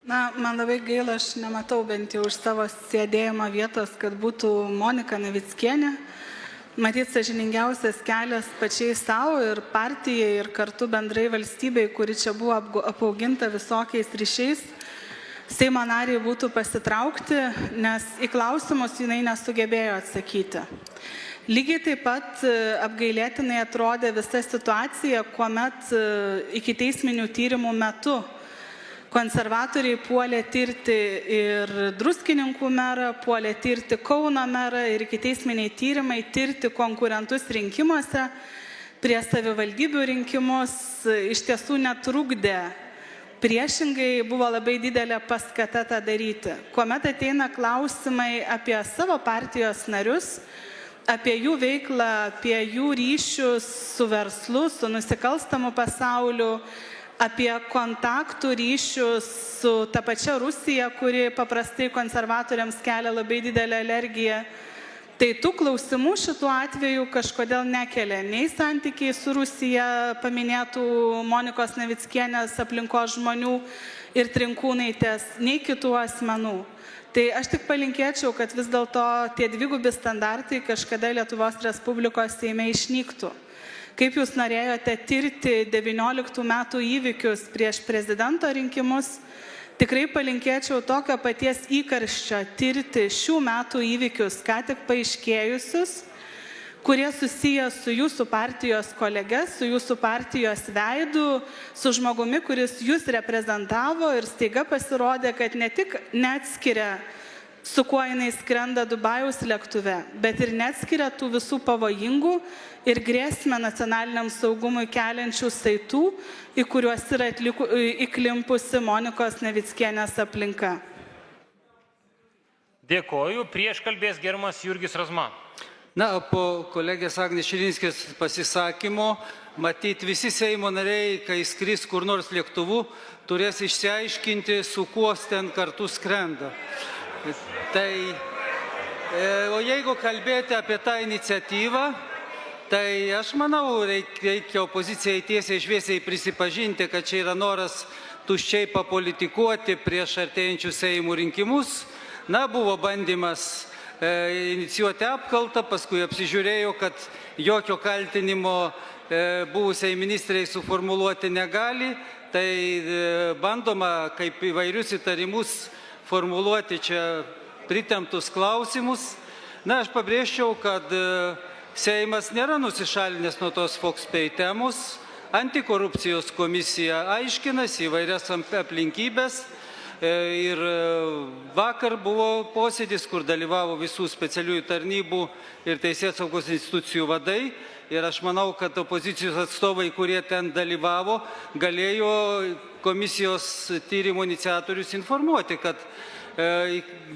Man labai gaila, aš nematau bent jau iš savo sėdėjimo vietos, kad būtų Monika Navickienė. Matyt, sąžiningiausias kelias pačiai savo ir partijai ir kartu bendrai valstybei, kuri čia buvo apauginta visokiais ryšiais, Seimo nariai būtų pasitraukti, nes į klausimus jinai nesugebėjo atsakyti. Lygiai taip pat apgailėtinai atrodė visa situacija, kuomet ikiteisminių tyrimų metu konservatoriai puolė tirti ir Druskininkų merą, puolė tirti Kauno merą ir ikiteisminiai tyrimai tirti konkurentus rinkimuose, prie savivaldybių rinkimus iš tiesų netrukdė. Priešingai buvo labai didelė paskata tą daryti. Kuomet ateina klausimai apie savo partijos narius, apie jų veiklą, apie jų ryšius su verslu, su nusikalstamu pasauliu, apie kontaktų ryšius su ta pačia Rusija, kuri paprastai konservatoriams kelia labai didelę alergiją. Tai tų klausimų šituo atveju kažkodėl nekelia nei santykiai su Rusija, paminėtų Monikos Navickienės aplinkos žmonių ir Trinkūnaitės, nei kitų asmenų. Tai aš tik palinkėčiau, kad vis dėlto tie dvigubi standartai kažkada Lietuvos Respublikos Seime išnyktų. Kaip jūs norėjote tirti 19 metų įvykius prieš prezidento rinkimus, tikrai palinkėčiau tokio paties įkarščio tirti šių metų įvykius, ką tik paaiškėjusius, kurie susiję su jūsų partijos kolege, su jūsų partijos veidu, su žmogumi, kuris jūs reprezentavo ir staiga pasirodė, kad ne tik neatskiria, su kuo jinai skrenda Dubajaus lėktuve, bet ir neatskiria tų visų pavojingų ir grėsmę nacionaliniam saugumui keliančių saitų, į kuriuos yra įklimpusi Monikos Navickienės aplinka. Dėkoju. Prieš kalbės gerbiamas Jurgis Razma. Po kolegės Agnės Širinskės pasisakymo, matyt, visi Seimo nariai, kai skris kur nors lėktuvu, turės išsiaiškinti, su kuo ten kartu skrenda. O jeigu kalbėti apie tą iniciatyvą, tai aš manau, reikia opozicijai tiesiai šviesiai prisipažinti, kad čia yra noras tuščiai papolitikuoti prieš artėjančius Seimų rinkimus. Buvo bandymas inicijuoti apkaltą, paskui apsižiūrėjo, kad jokio kaltinimo buvusiai ministrei suformuluoti negali, tai bandoma kaip įvairius įtarimus formuluoti čia pritemptus klausimus. Aš pabrėžčiau, kad Seimas nėra nusišalinęs nuo tos Foxpay temos. Antikorupcijos komisija aiškinasi įvairias aplinkybės ir vakar buvo posėdis, kur dalyvavo visų specialiųjų tarnybų ir teisėsaugos institucijų vadai. Ir aš manau, kad opozicijos atstovai, kurie ten dalyvavo, galėjo komisijos tyrimo iniciatorius informuoti, kad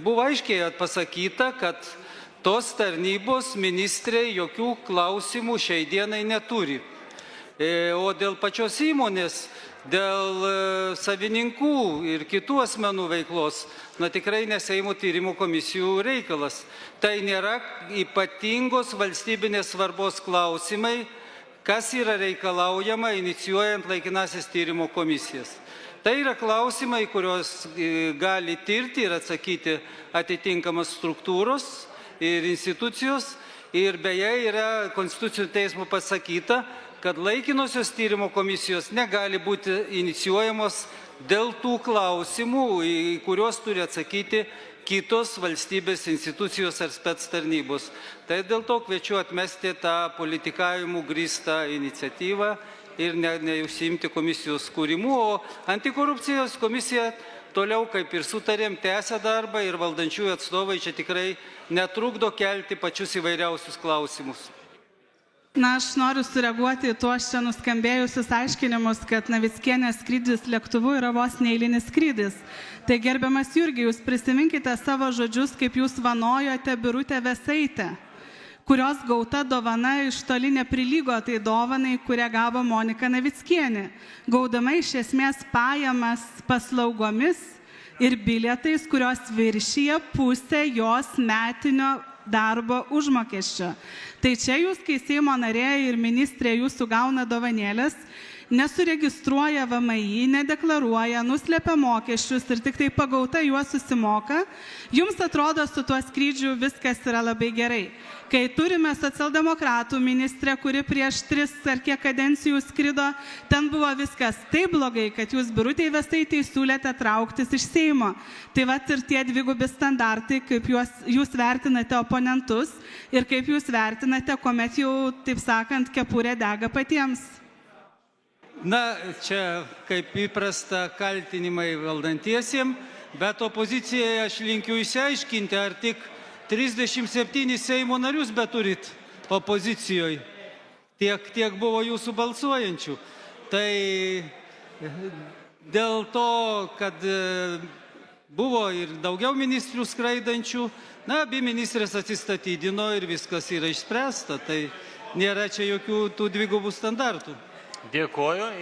buvo aiškiai pasakyta, kad tos tarnybos ministrė jokių klausimų šiai dienai neturi. O dėl pačios įmonės, dėl savininkų ir kitų asmenų veiklos, tikrai ne Seimo tyrimų komisijų reikalas. Tai nėra ypatingos valstybinės svarbos klausimai, kas yra reikalaujama inicijuojant laikinasis tyrimo komisijas. Tai yra klausimai, kurios gali tirti ir atsakyti atitinkamas struktūros ir institucijos. Ir beje yra Konstitucinio teismo pasakyta, kad laikinosios tyrimo komisijos negali būti inicijuojamos dėl tų klausimų, į kuriuos turi atsakyti kitos valstybės institucijos ar spec tarnybos. Tai dėl to kviečiu atmesti tą politikavimų grįstą iniciatyvą ir neužsiimti komisijos kūrimu, o antikorupcijos komisija toliau, kaip ir sutarėm, tęsia darbą ir valdančiųjų atstovai čia tikrai netrukdo kelti pačius įvairiausius klausimus. Aš noriu sureaguoti į tuos čia nuskambėjusius aiškinimus, kad Navickienės skrydis lėktuvu yra vos neeilinis skrydis. Tai gerbiamas Jurgi, jūs prisiminkite savo žodžius, kaip jūs vanojote Birutę Vėsaitę, kurios gauta dovana iš toli neprilygo tai dovanai, kurią gavo Monika Navickienė, gaudama iš esmės pajamas paslaugomis ir bilietais, kurios viršyje pusę jos metinio darbo užmokesčio. Tai čia jūs, kai Seimo narė ir ministrė jūsų gauna dovanėlės, nesuregistruoja VMI, nedeklaruoja, nuslepia mokesčius ir tik tai pagauta juos susimoka, jums atrodo su tuo skrydžiu viskas yra labai gerai. Kai turime socialdemokratų ministrę, kuri prieš 3 ar kiek kadencijų skrido, ten buvo viskas taip blogai, kad jūs Birutei Vėsaitei siūlėte trauktis iš Seimo. Tai vat ir tie dvigubi standartai, kaip jūs vertinate oponentus ir kaip jūs vertinate, kuomet jau, taip sakant, kepurė dega patiems. Na, čia kaip įprasta kaltinimai valdantiesiems, bet opozicijai aš linkiu išsiaiškinti, ar tik 37 Seimo narius beturit opozicijoje. Tiek buvo jūsų balsuojančių. Tai dėl to, kad buvo ir daugiau ministrų skraidančių, na, abi ministrės atsistatydino ir viskas yra išspręsta. Tai nėra čia jokių tų dvigubų standartų. Dėkoju.